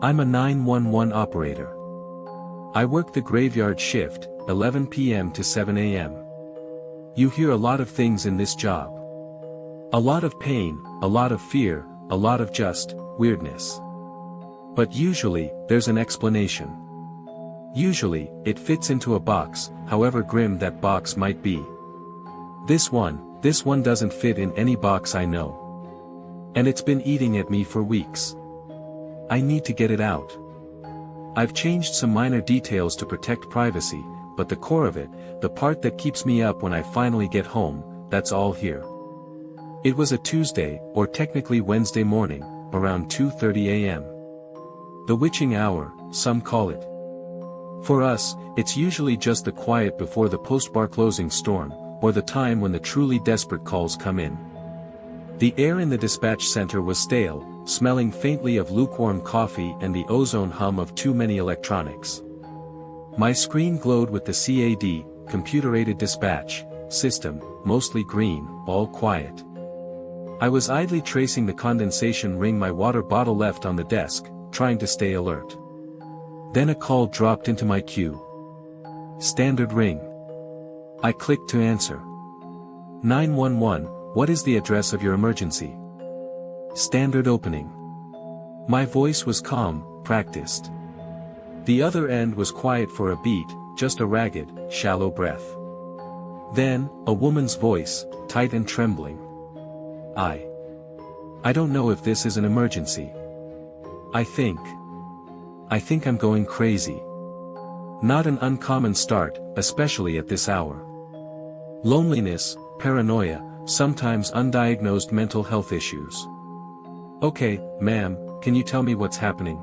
I'm a 911 operator. I work the graveyard shift, 11 p.m. to 7 a.m. You hear a lot of things in this job. A lot of pain, a lot of fear, a lot of just weirdness. But usually, there's an explanation. Usually, it fits into a box, however grim that box might be. This one doesn't fit in any box I know. And it's been eating at me for weeks. I need to get it out. I've changed some minor details to protect privacy, but the core of it, the part that keeps me up when I finally get home, that's all here. It was a Tuesday, or technically Wednesday morning, around 2:30 a.m. The witching hour, some call it. For us, it's usually just the quiet before the post-bar closing storm, or the time when the truly desperate calls come in. The air in the dispatch center was stale, smelling faintly of lukewarm coffee and the ozone hum of too many electronics. My screen glowed with the CAD, computer-aided dispatch, system, mostly green, all quiet. I was idly tracing the condensation ring my water bottle left on the desk, trying to stay alert. Then a call dropped into my queue. Standard ring. I clicked to answer. 911, what is the address of your emergency? Standard opening. My voice was calm, practiced. The other end was quiet for a beat, just a ragged, shallow breath. Then, a woman's voice, tight and trembling. I don't know if this is an emergency. I think I'm going crazy. Not an uncommon start, especially at this hour. Loneliness, paranoia, sometimes undiagnosed mental health issues. Okay, ma'am, can you tell me what's happening?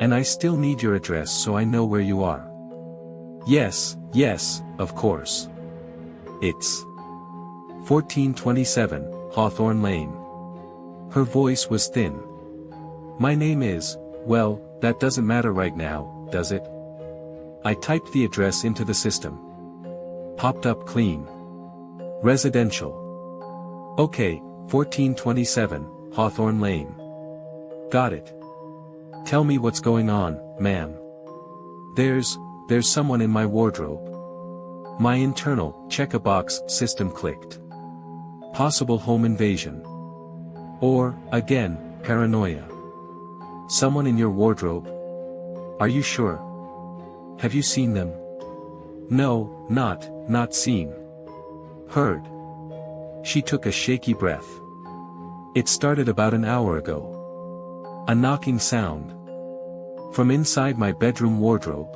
And I still need your address so I know where you are. Yes, of course. It's 1427, Hawthorne Lane. Her voice was thin. My name is, well, that doesn't matter right now, does it? I typed the address into the system. Popped up clean. Residential. Okay, 1427, Hawthorne Lane. Got it. Tell me what's going on, ma'am. There's someone in my wardrobe. My internal, check-a-box, system clicked. Possible home invasion. Or, again, paranoia. Someone in your wardrobe? Are you sure? Have you seen them? No, not seen. Heard. She took a shaky breath. It started about an hour ago. A knocking sound. From inside my bedroom wardrobe.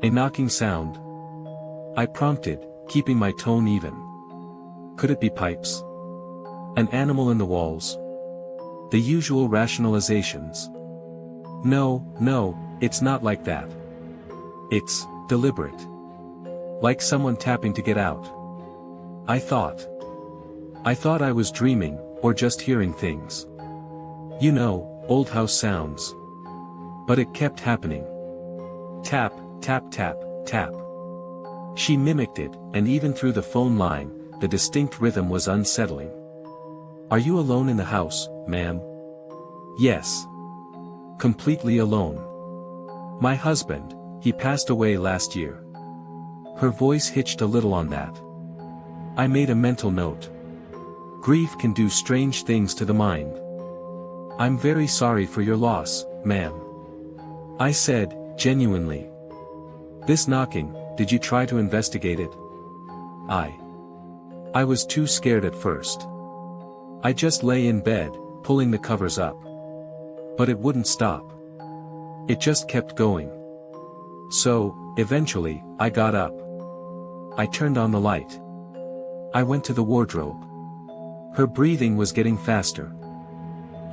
A knocking sound. I prompted, keeping my tone even. Could it be pipes? An animal in the walls? The usual rationalizations. No, it's not like that. It's deliberate. Like someone tapping to get out. I thought I was dreaming, or just hearing things. You know, old house sounds. But it kept happening. Tap, tap, tap, tap. She mimicked it, and even through the phone line, the distinct rhythm was unsettling. Are you alone in the house, ma'am? Yes. Completely alone. My husband, he passed away last year. Her voice hitched a little on that. I made a mental note. Grief can do strange things to the mind. I'm very sorry for your loss, ma'am. I said, genuinely. This knocking, did you try to investigate it? I was too scared at first. I just lay in bed, pulling the covers up. But it wouldn't stop. It just kept going. So, eventually, I got up. I turned on the light. I went to the wardrobe. Her breathing was getting faster.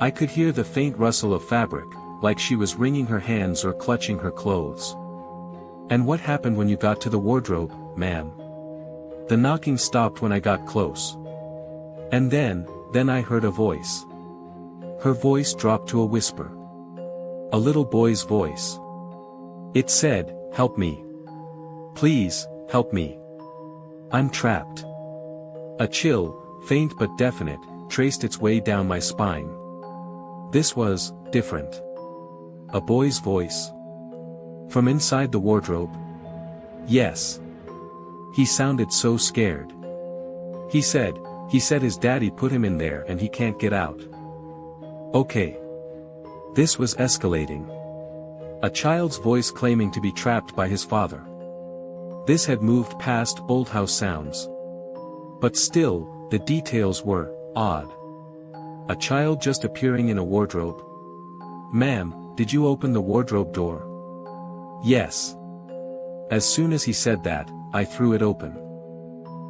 I could hear the faint rustle of fabric, like she was wringing her hands or clutching her clothes. And what happened when you got to the wardrobe, ma'am? The knocking stopped when I got close. And then I heard a voice. Her voice dropped to a whisper. A little boy's voice. It said, "Help me. Please, help me. I'm trapped." A chill, faint but definite, traced its way down my spine. This was different. A boy's voice. From inside the wardrobe? Yes. He sounded so scared. He said his daddy put him in there and he can't get out. Okay. This was escalating. A child's voice claiming to be trapped by his father. This had moved past old house sounds. But still, the details were odd. A child just appearing in a wardrobe. Ma'am, did you open the wardrobe door? Yes. As soon as he said that, I threw it open.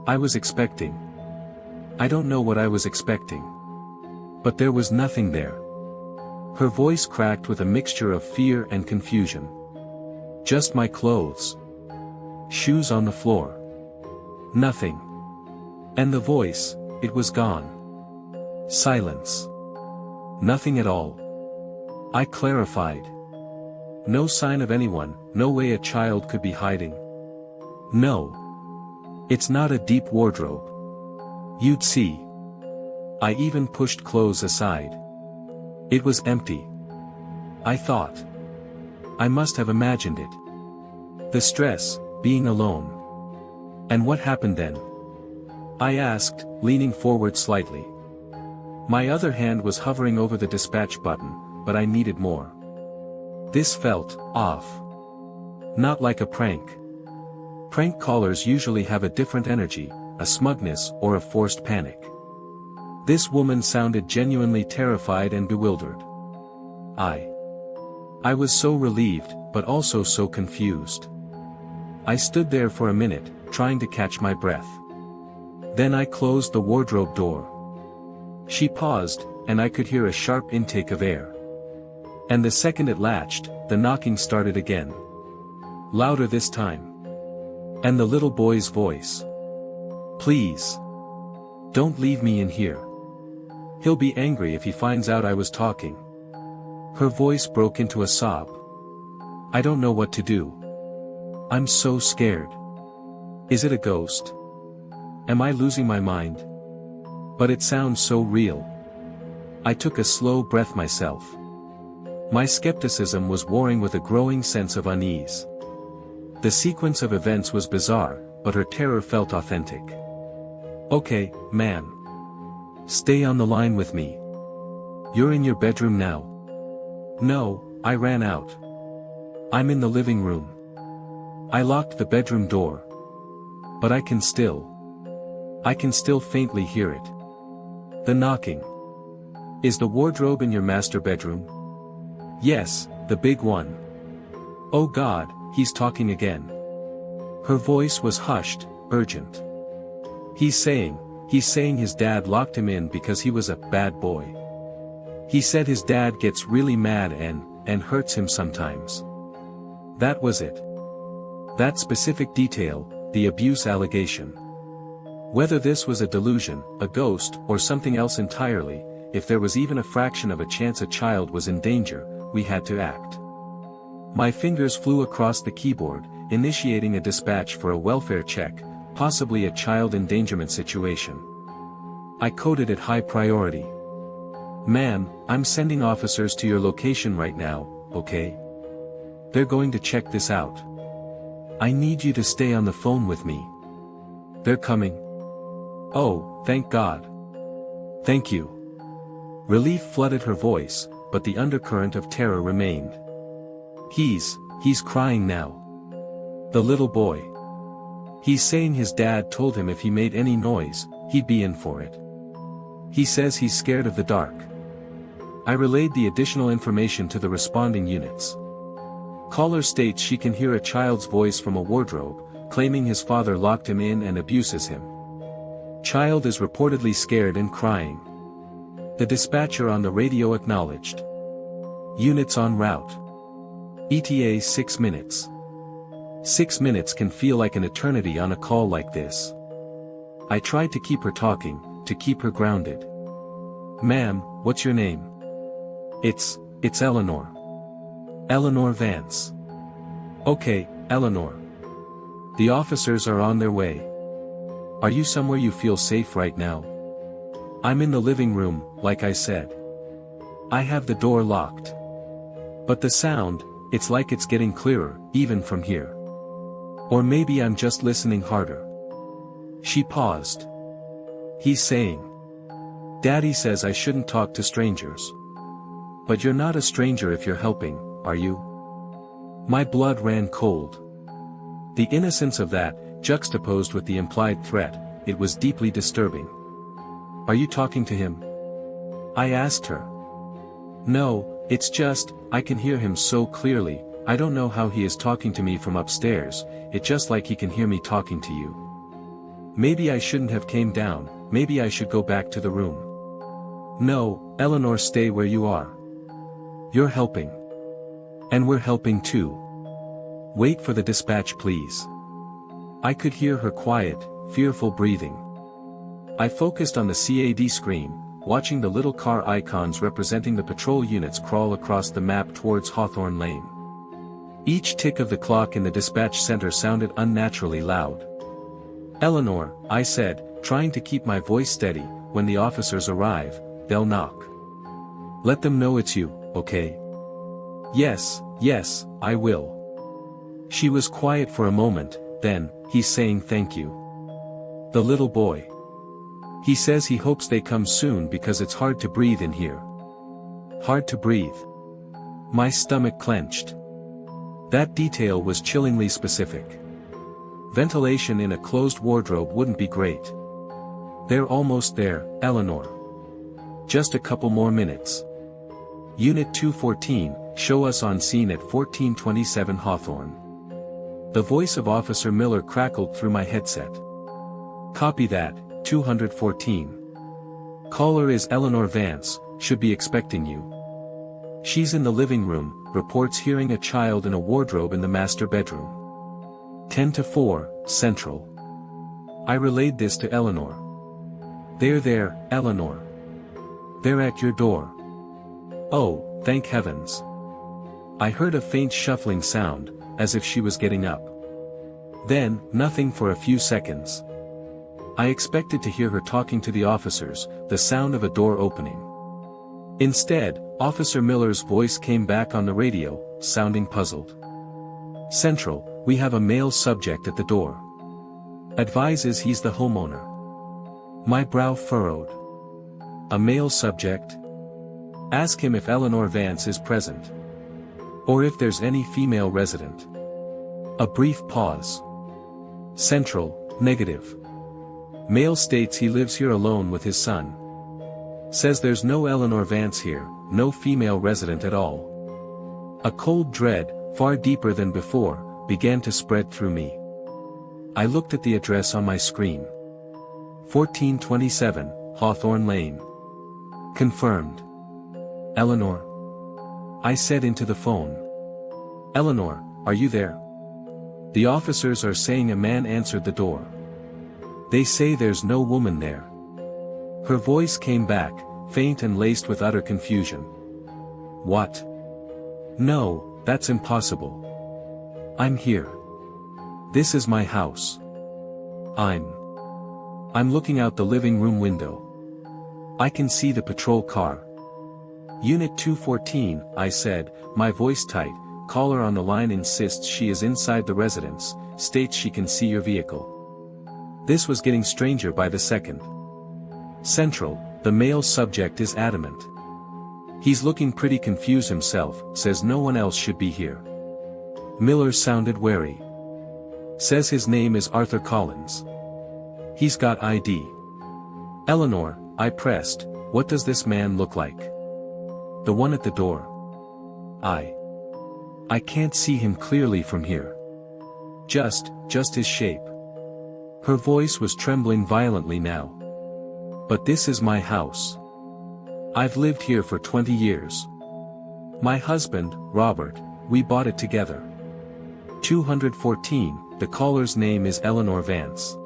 I was expecting. I don't know what I was expecting. But there was nothing there. Her voice cracked with a mixture of fear and confusion. Just my clothes. Shoes on the floor. Nothing. And the voice, it was gone. Silence. Nothing at all. I clarified. No sign of anyone, no way a child could be hiding. No. It's not a deep wardrobe. You'd see. I even pushed clothes aside. It was empty. I thought. I must have imagined it. The stress, being alone. And what happened then? I asked, leaning forward slightly. My other hand was hovering over the dispatch button, but I needed more. This felt off. Not like a prank. Prank callers usually have a different energy, a smugness or a forced panic. This woman sounded genuinely terrified and bewildered. I was so relieved, but also so confused. I stood there for a minute, trying to catch my breath. Then I closed the wardrobe door. She paused, and I could hear a sharp intake of air. And the second it latched, the knocking started again. Louder this time. And the little boy's voice. Please. Don't leave me in here. He'll be angry if he finds out I was talking. Her voice broke into a sob. I don't know what to do. I'm so scared. Is it a ghost? Am I losing my mind? But it sounds so real. I took a slow breath myself. My skepticism was warring with a growing sense of unease. The sequence of events was bizarre, but her terror felt authentic. Okay, ma'am. Stay on the line with me. You're in your bedroom now. No, I ran out. I'm in the living room. I locked the bedroom door. But I can still faintly hear it. The knocking. Is the wardrobe in your master bedroom? Yes, the big one. Oh God, he's talking again. Her voice was hushed, urgent. He's saying his dad locked him in because he was a bad boy. He said his dad gets really mad and hurts him sometimes. That was it. That specific detail, the abuse allegation. Whether this was a delusion, a ghost, or something else entirely, if there was even a fraction of a chance a child was in danger, we had to act. My fingers flew across the keyboard, initiating a dispatch for a welfare check, possibly a child endangerment situation. I coded it high priority. Ma'am, I'm sending officers to your location right now, okay? They're going to check this out. I need you to stay on the phone with me. They're coming. Oh, thank God. Thank you. Relief flooded her voice, but the undercurrent of terror remained. He's crying now. The little boy. He's saying his dad told him if he made any noise, he'd be in for it. He says he's scared of the dark. I relayed the additional information to the responding units. Caller states she can hear a child's voice from a wardrobe, claiming his father locked him in and abuses him. Child is reportedly scared and crying. The dispatcher on the radio acknowledged. Units en route. ETA 6 minutes. 6 minutes can feel like an eternity on a call like this. I tried to keep her talking, to keep her grounded. Ma'am, what's your name? It's Eleanor. Eleanor Vance. Okay, Eleanor. The officers are on their way. Are you somewhere you feel safe right now? I'm in the living room, like I said. I have the door locked. But the sound, it's like it's getting clearer, even from here. Or maybe I'm just listening harder. She paused. He's saying. Daddy says I shouldn't talk to strangers. But you're not a stranger if you're helping, are you? My blood ran cold. The innocence of that, juxtaposed with the implied threat, it was deeply disturbing. Are you talking to him? I asked her. No, it's just, I can hear him so clearly, I don't know how he is talking to me from upstairs, it's just like he can hear me talking to you. Maybe I shouldn't have came down, maybe I should go back to the room. No, Eleanor, stay where you are. You're helping. And we're helping too. Wait for the dispatch, please. I could hear her quiet, fearful breathing. I focused on the CAD screen, watching the little car icons representing the patrol units crawl across the map towards Hawthorne Lane. Each tick of the clock in the dispatch center sounded unnaturally loud. Eleanor, I said, trying to keep my voice steady, when the officers arrive, they'll knock. Let them know it's you, okay? Yes, yes, I will. She was quiet for a moment, then, he's saying thank you. The little boy. He says he hopes they come soon because it's hard to breathe in here. Hard to breathe. My stomach clenched. That detail was chillingly specific. Ventilation in a closed wardrobe wouldn't be great. They're almost there, Eleanor. Just a couple more minutes. Unit 214, show us on scene at 1427 Hawthorne. The voice of Officer Miller crackled through my headset. Copy that, 214. Caller is Eleanor Vance, should be expecting you. She's in the living room, reports hearing a child in a wardrobe in the master bedroom. 10 to 4, Central. I relayed this to Eleanor. They're there, Eleanor. They're at your door. Oh, thank heavens. I heard a faint shuffling sound, as if she was getting up. Then, nothing for a few seconds. I expected to hear her talking to the officers, the sound of a door opening. Instead, Officer Miller's voice came back on the radio, sounding puzzled. Central, we have a male subject at the door. Advises he's the homeowner. My brow furrowed. A male subject? Ask him if Eleanor Vance is present. Or if there's any female resident. A brief pause. Central, negative. Male states he lives here alone with his son. Says there's no Eleanor Vance here, no female resident at all. A cold dread, far deeper than before, began to spread through me. I looked at the address on my screen. 1427, Hawthorne Lane. Confirmed. Eleanor. I said into the phone. Eleanor, are you there? The officers are saying a man answered the door. They say there's no woman there. Her voice came back, faint and laced with utter confusion. What? No, that's impossible. I'm here. This is my house. I'm looking out the living room window. I can see the patrol car. Unit 214, I said, my voice tight. Caller on the line insists she is inside the residence, states she can see your vehicle. This was getting stranger by the second. Central, the male subject is adamant. He's looking pretty confused himself, says no one else should be here. Miller sounded wary. Says his name is Arthur Collins. He's got ID. Eleanor, I pressed, what does this man look like? The one at the door. I can't see him clearly from here. Just his shape. Her voice was trembling violently now. But this is my house. I've lived here for 20 years. My husband, Robert, we bought it together. 214, the caller's name is Eleanor Vance.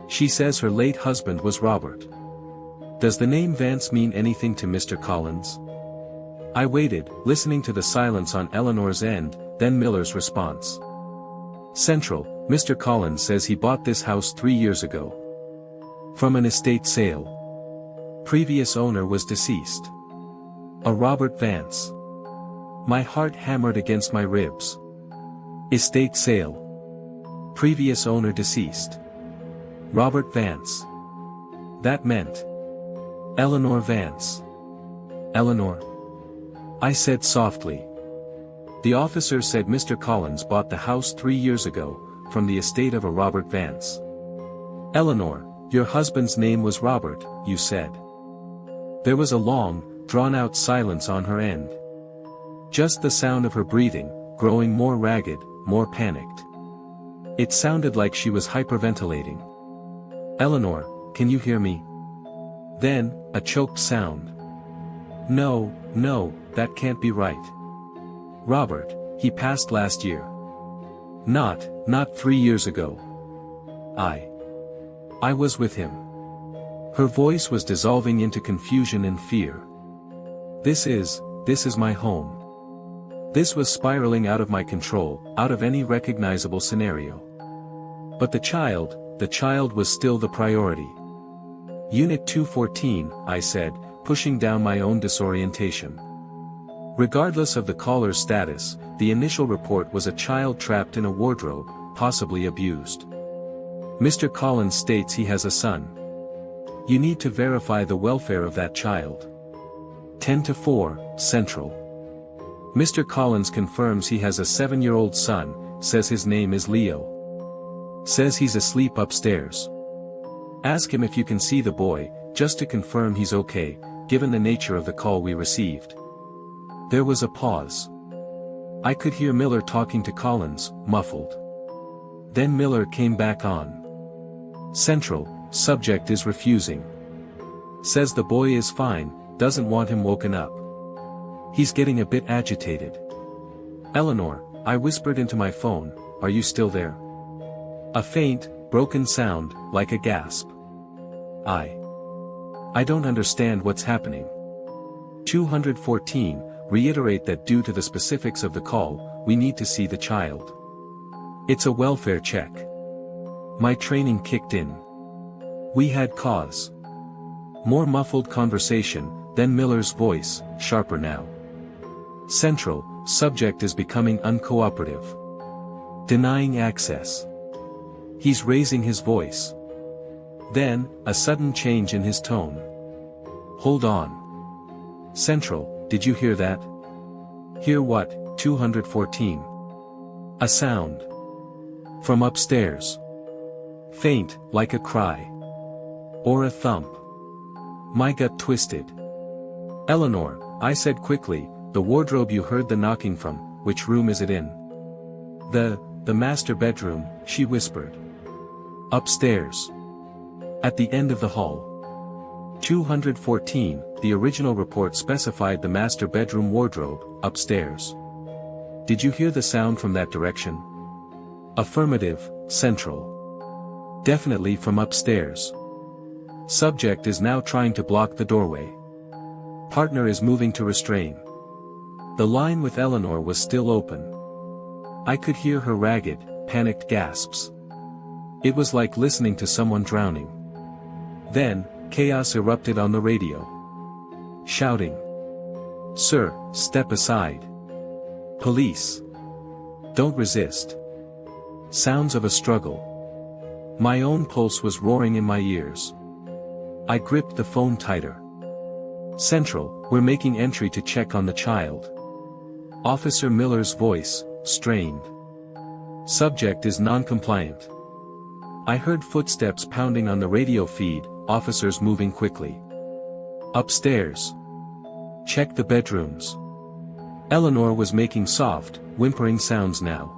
She says her late husband was Robert. Does the name Vance mean anything to Mr. Collins? I waited, listening to the silence on Eleanor's end, then Miller's response. Central, Mr. Collins says he bought this house 3 years ago. From an estate sale. Previous owner was deceased. A Robert Vance. My heart hammered against my ribs. Estate sale. Previous owner deceased. Robert Vance. That meant Eleanor Vance. Eleanor? I said softly. The officer said Mr. Collins bought the house 3 years ago, from the estate of a Robert Vance. Eleanor, your husband's name was Robert, you said. There was a long, drawn-out silence on her end. Just the sound of her breathing, growing more ragged, more panicked. It sounded like she was hyperventilating. Eleanor, can you hear me? Then, a choked sound. No, that can't be right. Robert, he passed last year. Not 3 years ago. I was with him. Her voice was dissolving into confusion and fear. This is my home. This was spiraling out of my control, out of any recognizable scenario. But the child was still the priority. Unit 214, I said, pushing down my own disorientation. Regardless of the caller's status, the initial report was a child trapped in a wardrobe, possibly abused. Mr. Collins states he has a son. You need to verify the welfare of that child. 10-4, Central. Mr. Collins confirms he has a 7-year-old son, says his name is Leo. Says he's asleep upstairs. Ask him if you can see the boy, just to confirm he's okay, given the nature of the call we received. There was a pause. I could hear Miller talking to Collins, muffled. Then Miller came back on. Central, subject is refusing. Says the boy is fine, doesn't want him woken up. He's getting a bit agitated. Eleanor, I whispered into my phone, are you still there? A faint, broken sound, like a gasp. I don't understand what's happening. 214, reiterate that due to the specifics of the call, we need to see the child. It's a welfare check. My training kicked in. We had cause. More muffled conversation, then Miller's voice, sharper now. Central, subject is becoming uncooperative. Denying access. He's raising his voice. Then, a sudden change in his tone. Hold on. Central, did you hear that? Hear what? 214. A sound. From upstairs. Faint, like a cry. Or a thump. My gut twisted. Eleanor, I said quickly, the wardrobe you heard the knocking from, which room is it in? The master bedroom, she whispered. Upstairs. At the end of the hall. 214, the original report specified the master bedroom wardrobe, upstairs. Did you hear the sound from that direction? Affirmative, Central. Definitely from upstairs. Subject is now trying to block the doorway. Partner is moving to restrain. The line with Eleanor was still open. I could hear her ragged, panicked gasps. It was like listening to someone drowning. Then, chaos erupted on the radio. Shouting. Sir, step aside. Police. Don't resist. Sounds of a struggle. My own pulse was roaring in my ears. I gripped the phone tighter. Central, we're making entry to check on the child. Officer Miller's voice, strained. Subject is non-compliant. I heard footsteps pounding on the radio feed, officers moving quickly. Upstairs. Check the bedrooms. Eleanor was making soft, whimpering sounds now.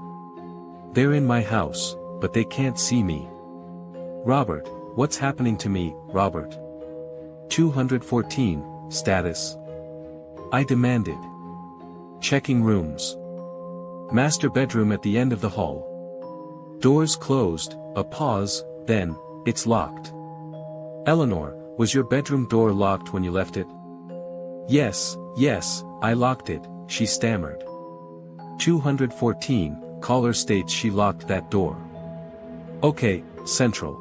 They're in my house, but they can't see me. Robert, what's happening to me, Robert? 214, status. I demanded. Checking rooms. Master bedroom at the end of the hall. Doors closed, a pause, then, it's locked. Eleanor, was your bedroom door locked when you left it? Yes, I locked it, she stammered. 214, caller states she locked that door. Okay, Central.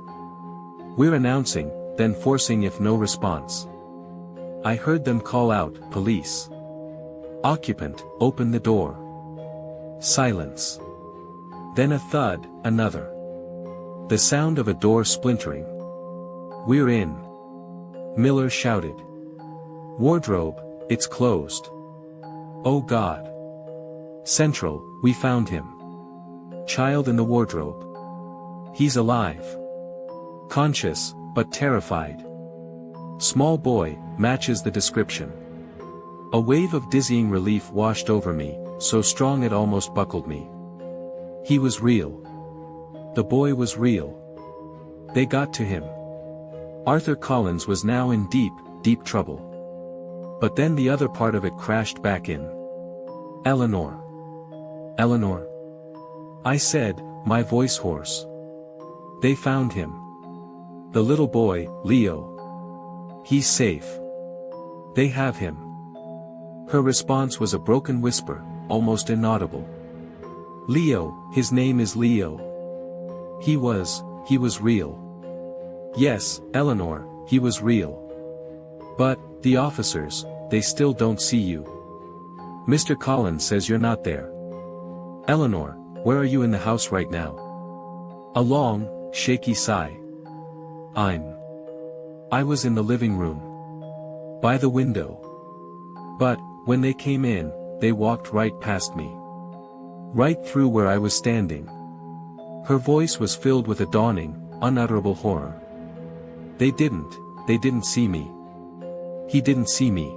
We're announcing, then forcing if no response. I heard them call out, police. Occupant, open the door. Silence. Then a thud, another. The sound of a door splintering. We're in. Miller shouted. Wardrobe, it's closed. Oh God. Central, we found him. Child in the wardrobe. He's alive. Conscious, but terrified. Small boy, matches the description. A wave of dizzying relief washed over me, so strong it almost buckled me. He was real. The boy was real. They got to him. Arthur Collins was now in deep, deep trouble. But then the other part of it crashed back in. Eleanor. Eleanor. I said, my voice hoarse. They found him. The little boy, Leo. He's safe. They have him. Her response was a broken whisper, almost inaudible. Leo, his name is Leo. He was real. Yes, Eleanor, he was real. But, the officers, they still don't see you. Mr. Collins says you're not there. Eleanor, where are you in the house right now? A long, shaky sigh. I was in the living room. By the window. But, when they came in, they walked right past me. Right through where I was standing. Her voice was filled with a dawning, unutterable horror. They didn't see me. He didn't see me.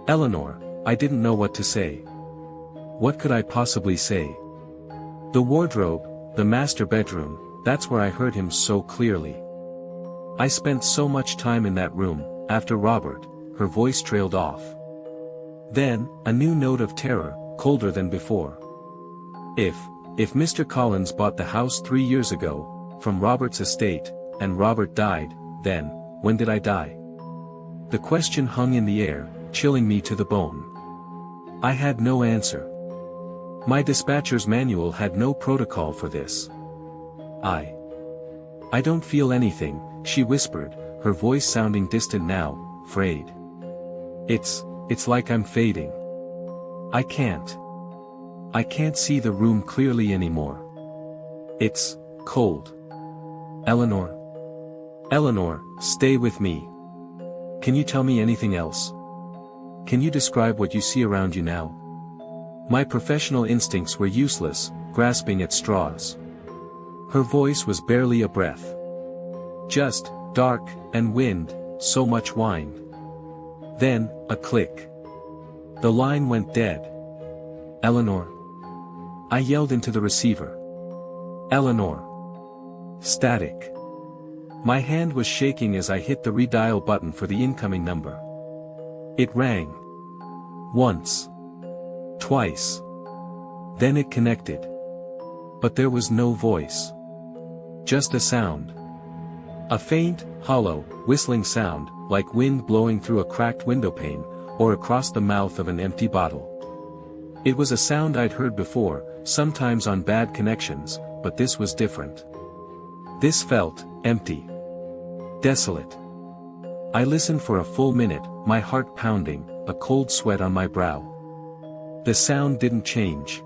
Eleanor, I didn't know what to say. What could I possibly say? The wardrobe, the master bedroom, that's where I heard him so clearly. I spent so much time in that room, after Robert, her voice trailed off. Then, a new note of terror, colder than before. If Mr. Collins bought the house 3 years ago, from Robert's estate, and Robert died, then, when did I die? The question hung in the air, chilling me to the bone. I had no answer. My dispatcher's manual had no protocol for this. I don't feel anything, she whispered, her voice sounding distant now, frayed. It's like I'm fading. I can't see the room clearly anymore. It's cold. Eleanor, stay with me. Can you tell me anything else? Can you describe what you see around you now? My professional instincts were useless, grasping at straws. Her voice was barely a breath. Just, dark, and wind, so much wine. Then, a click. The line went dead. Eleanor. I yelled into the receiver. Eleanor. Static. My hand was shaking as I hit the redial button for the incoming number. It rang. Once. Twice. Then it connected. But there was no voice. Just a sound. A faint, hollow, whistling sound, like wind blowing through a cracked windowpane, or across the mouth of an empty bottle. It was a sound I'd heard before, sometimes on bad connections, but this was different. This felt empty. Desolate. I listened for a full minute, my heart pounding, a cold sweat on my brow. The sound didn't change.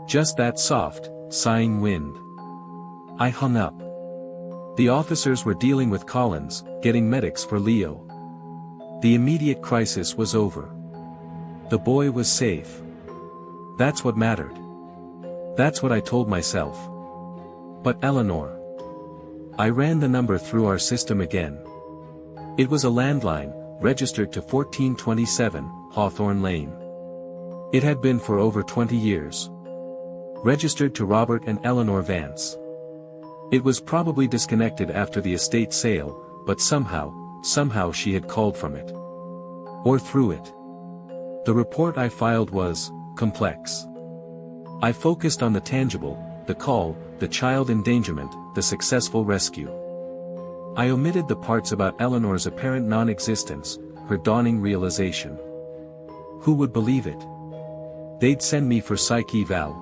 Just that soft, sighing wind. I hung up. The officers were dealing with Collins, getting medics for Leo. The immediate crisis was over. The boy was safe. That's what mattered. That's what I told myself. But Eleanor. I ran the number through our system again. It was a landline, registered to 1427, Hawthorne Lane. It had been for over 20 years. Registered to Robert and Eleanor Vance. It was probably disconnected after the estate sale, but somehow she had called from it. Or through it. The report I filed was complex. I focused on the tangible, the call, the child endangerment, the successful rescue. I omitted the parts about Eleanor's apparent non-existence, her dawning realization. Who would believe it? They'd send me for psych eval.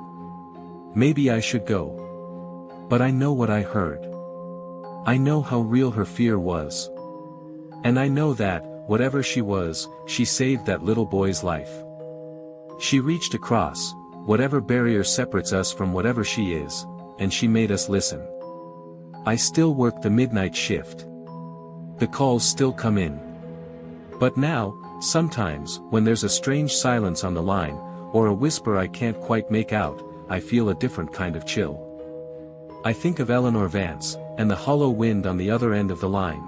Maybe I should go. But I know what I heard. I know how real her fear was. And I know that, whatever she was, she saved that little boy's life. She reached across, whatever barrier separates us from whatever she is, and she made us listen. I still work the midnight shift. The calls still come in. But now, sometimes, when there's a strange silence on the line, or a whisper I can't quite make out, I feel a different kind of chill. I think of Eleanor Vance, and the hollow wind on the other end of the line.